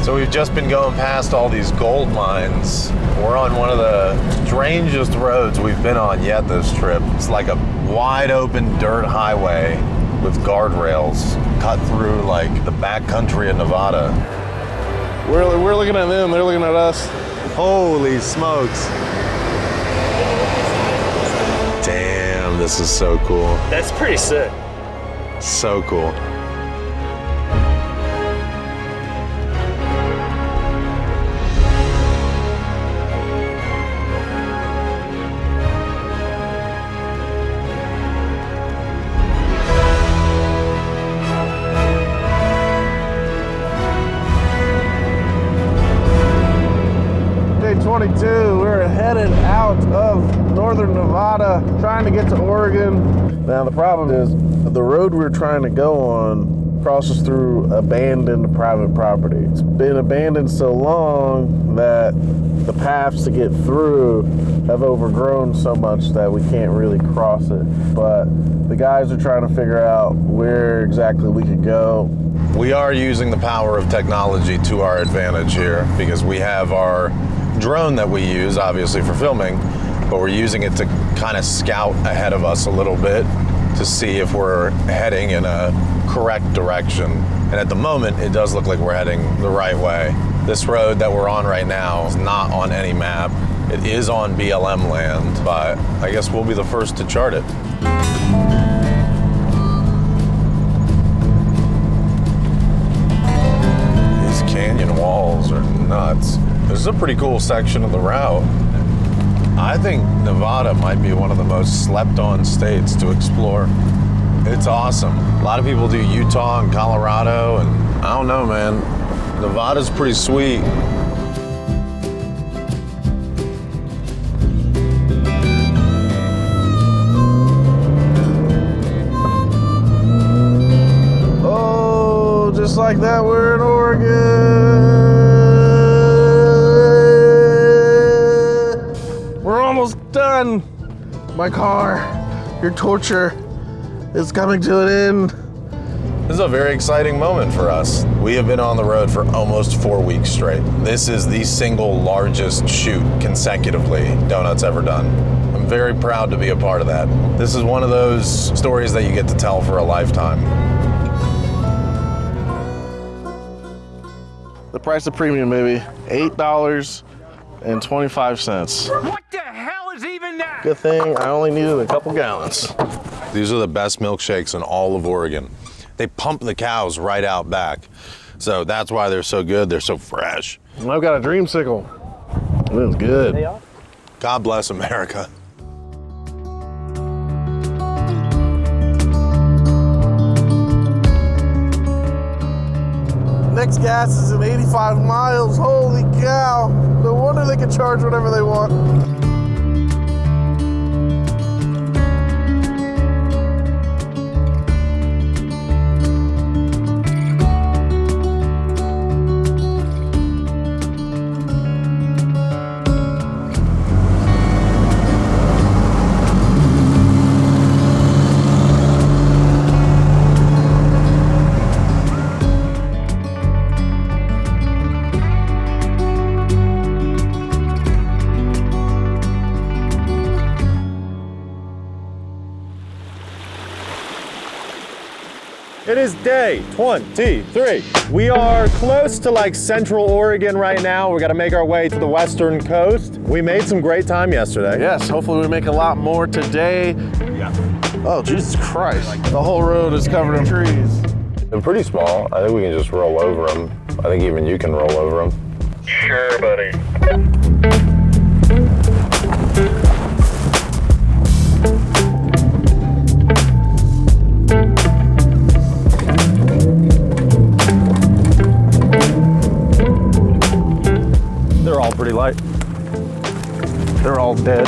So we've just been going past all these gold mines. We're on one of the strangest roads we've been on yet this trip. It's like a wide open dirt highway with guardrails cut through like the backcountry of Nevada. We're looking at them, they're looking at us. Holy smokes. Damn, this is so cool. That's pretty sick. So cool. Day 22, we're headed out of northern Nevada, trying to get to Oregon. Now the problem is, the road we're trying to go on crosses through abandoned private property. It's been abandoned so long that the paths to get through have overgrown so much that we can't really cross it. But the guys are trying to figure out where exactly we could go. We are using the power of technology to our advantage here because we have our drone that we use obviously for filming, but we're using it to kind of scout ahead of us a little bit to see if we're heading in a correct direction. And at the moment, it does look like we're heading the right way. This road that we're on right now is not on any map. It is on BLM land, but I guess we'll be the first to chart it. These canyon walls are nuts. This is a pretty cool section of the route. I think Nevada might be one of the most slept on states to explore. It's awesome. A lot of people do Utah and Colorado, and I don't know, man. Nevada's pretty sweet. Oh, just like that, we're in Oregon. We're almost done. My car, your torture is coming to an end. This is a very exciting moment for us. We have been on the road for almost 4 weeks straight. This is the single largest shoot consecutively Donut's ever done. I'm very proud to be a part of that. This is one of those stories that you get to tell for a lifetime. The price of premium, baby. $8 and 25 cents. What the hell is even that? Good thing I only needed a couple gallons. These are the best milkshakes in all of Oregon. They pump the cows right out back. So that's why they're so good. They're so fresh. I've got a dreamsicle. It is good. God bless America. Next gas is in 85 miles. Holy cow. No wonder they can charge whatever they want. It is day 23. We are close to like central Oregon right now. We're gonna make our way to the western coast. We made some great time yesterday. Yes, hopefully we make a lot more today. Yeah. Oh, Jesus Christ. The whole road is covered in trees. They're pretty small. I think we can just roll over them. I think even you can roll over them. Sure, buddy. They're all pretty light. They're all dead.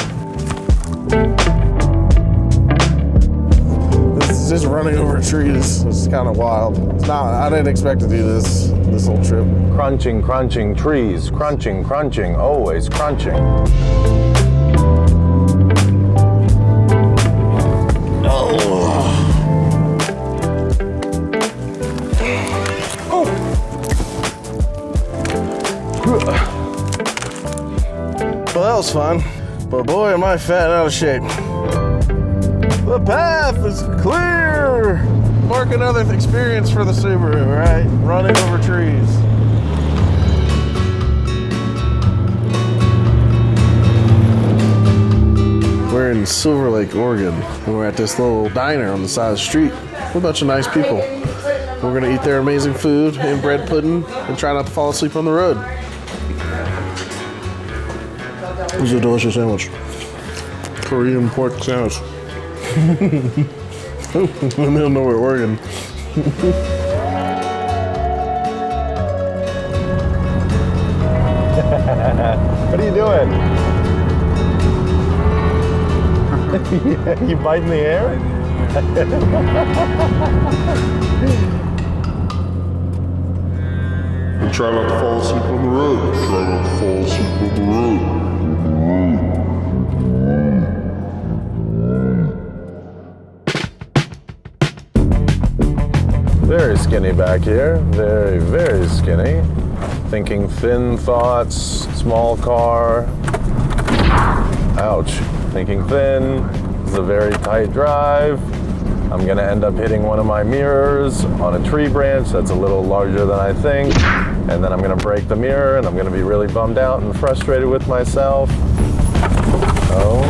This is just running over trees. It's kind of wild. It's not, I didn't expect to do this whole trip. Crunching, crunching, trees, crunching, crunching, always crunching. Well, that was fun, but boy, am I fat and out of shape. The path is clear. Mark another experience for the Subaru, right? Running over trees. We're in Silver Lake, Oregon, and we're at this little diner on the side of the street with a bunch of nice people. We're gonna eat their amazing food and bread pudding and try not to fall asleep on the road. This is a delicious sandwich. Korean pork sandwich. In the middle of nowhere, Oregon. What are you doing? Yeah, you biting the air? Try not to fall asleep on the road. Try not to fall asleep on the road. Very skinny back here. Very, very skinny. Thinking thin thoughts, small car. Ouch. Thinking thin. This is a very tight drive. I'm gonna end up hitting one of my mirrors on a tree branch that's a little larger than I think. And then I'm gonna break the mirror and I'm gonna be really bummed out and frustrated with myself. Oh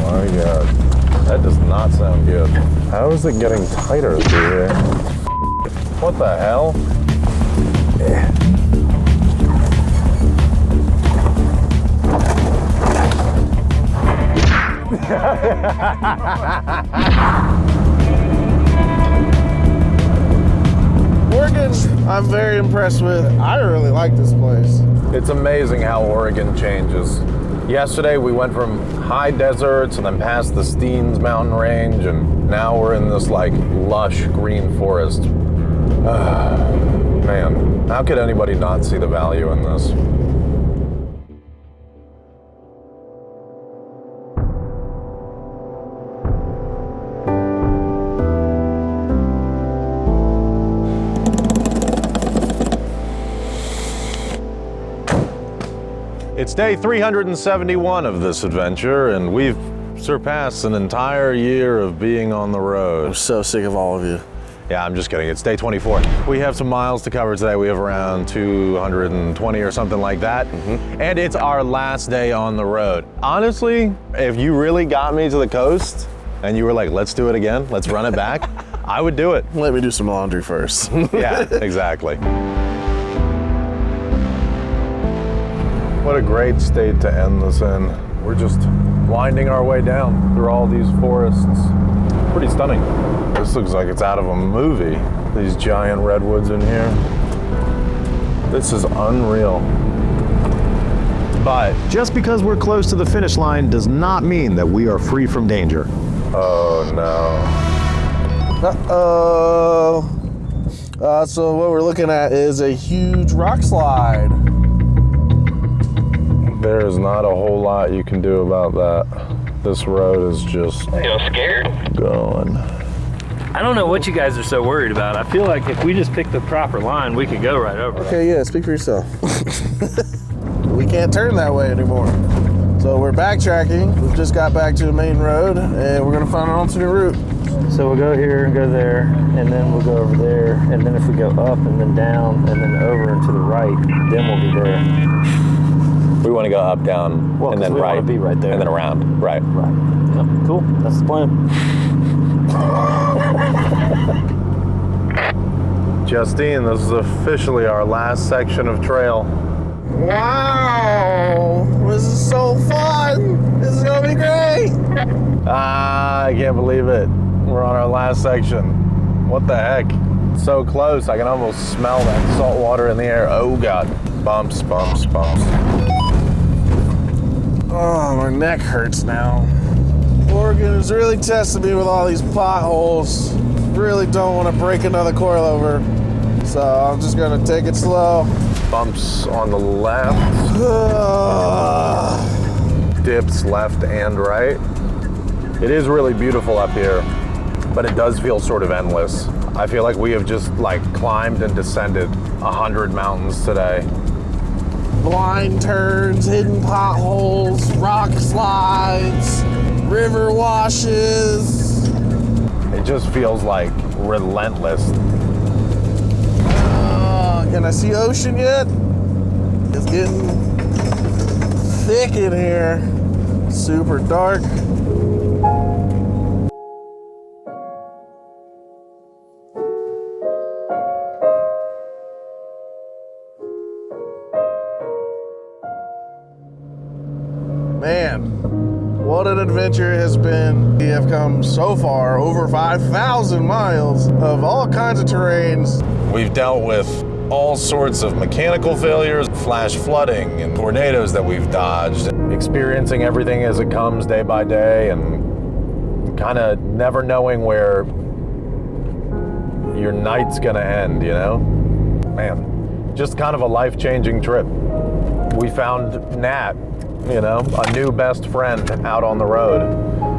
my God. That does not sound good. How is it getting tighter through here? What the hell? Oregon, I'm very impressed with. I really like this place. It's amazing how Oregon changes. Yesterday we went from high deserts and then past the Steens mountain range, and now we're in this like lush green forest. Man, how could anybody not see the value in this? It's day 371 of this adventure, and we've surpassed an entire year of being on the road. I'm so sick of all of you. Yeah, I'm just kidding. It's day 24. We have some miles to cover today. We have around 220 or something like that. And it's our last day on the road. Honestly, if you really got me to the coast and you were like, let's do it again, let's run it back, I would do it. Let me do some laundry first. Yeah, exactly. What a great state to end this in. We're just winding our way down through all these forests. Pretty stunning. This looks like it's out of a movie. These giant redwoods in here. This is unreal. But Just because we're close to the finish line does not mean that we are free from danger. oh no. Uh-oh. So what we're looking at is a huge rock slide. There is not a whole lot you can do about that. This road is just scared? going. I don't know what you guys are so worried about. I feel like if we just pick the proper line, we could go right over. Okay, yeah, speak for yourself. We can't turn that way anymore. So we're backtracking. We've just got back to the main road and we're gonna find an alternate route. So we'll go here and go there, and then we'll go over there, and then if we go up and then down and then over and to the right, then we'll be there. We want to go up, down, Well, and 'cause then we right, wanna be right there. and then around. Right. Right. Yep. Cool. That's the plan. Justine, this is officially our last section of trail. Wow, this is so fun. This is gonna be great. Ah, I can't believe it. We're on our last section. What the heck? So close, I can almost smell that salt water in the air. Oh God. Bumps, bumps, bumps. Oh, my neck hurts now. Oregon is really testing me with all these potholes. Really don't want to break another coilover. So I'm just gonna take it slow. Bumps on the left, dips left and right. It is really beautiful up here, but it does feel sort of endless. I feel like we have just like climbed and descended 100 mountains today. Blind turns, hidden potholes, rock slides, river washes. It just feels like relentless. Can I see ocean yet? It's getting thick in here. Super dark. Man, what an adventure it has been. We have come so far, over 5,000 miles of all kinds of terrains. We've dealt with all sorts of mechanical failures, flash flooding, and tornadoes that we've dodged, experiencing everything as it comes day by day, and kind of never knowing where your night's gonna end, you know? Man, just kind of a life-changing trip. We found Nat, you know, a new best friend out on the road.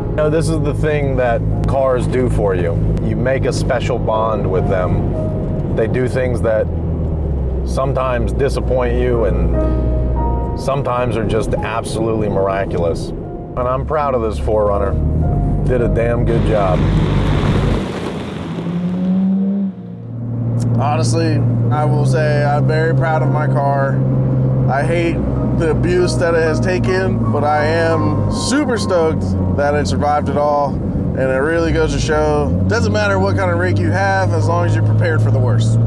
You know, this is the thing that cars do for you. You make a special bond with them. They do things that sometimes disappoint you and sometimes are just absolutely miraculous. And I'm proud of this 4Runner. Did a damn good job. Honestly, I will say I'm very proud of my car. I hate the abuse that it has taken, but I am super stoked that it survived it all. And it really goes to show, doesn't matter what kind of rig you have, as long as you're prepared for the worst.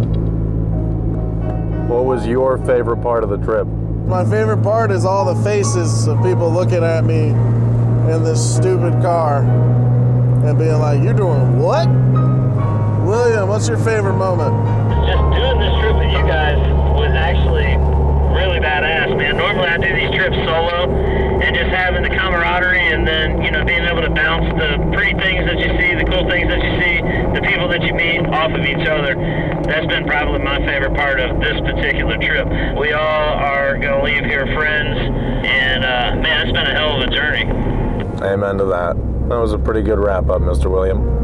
What was your favorite part of the trip? My favorite part is all the faces of people looking at me in this stupid car and being like, you're doing what? William, what's your favorite moment? Just doing this trip with you guys was actually really badass, man. Normally I do these trips solo, and just having the camaraderie and then, you know, being able to bounce the pretty things that you see, the cool things that you see, the people that you meet off of each other. That's been probably my favorite part of this particular trip. We all are going to leave here friends, and man, it's been a hell of a journey. Amen to that. That was a pretty good wrap up, Mr. William.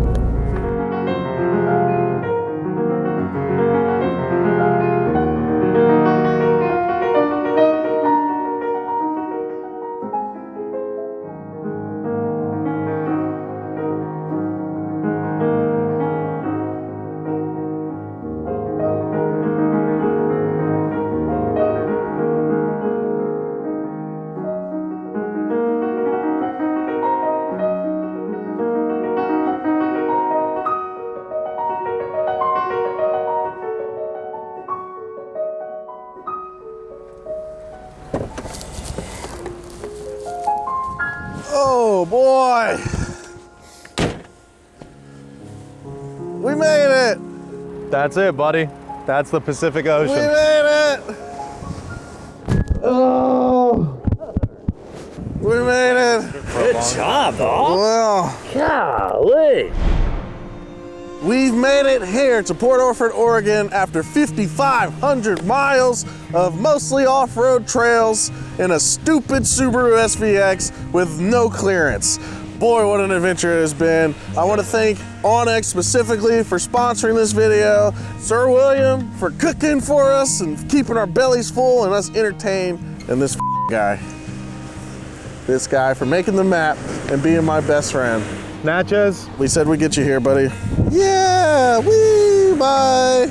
boy. We made it. That's it, buddy. That's the Pacific Ocean. We made it. Oh. We made it. Good job, dog. Well, Golly. we've made it here to Port Orford, Oregon after 5,500 miles of mostly off-road trails in a stupid Subaru SVX with no clearance. Boy, what an adventure it has been. I want to thank Onyx specifically for sponsoring this video, Sir William for cooking for us and keeping our bellies full and us entertained, and this guy for making the map and being my best friend. Natchez? We said we'd get you here, buddy. Yeah, bye.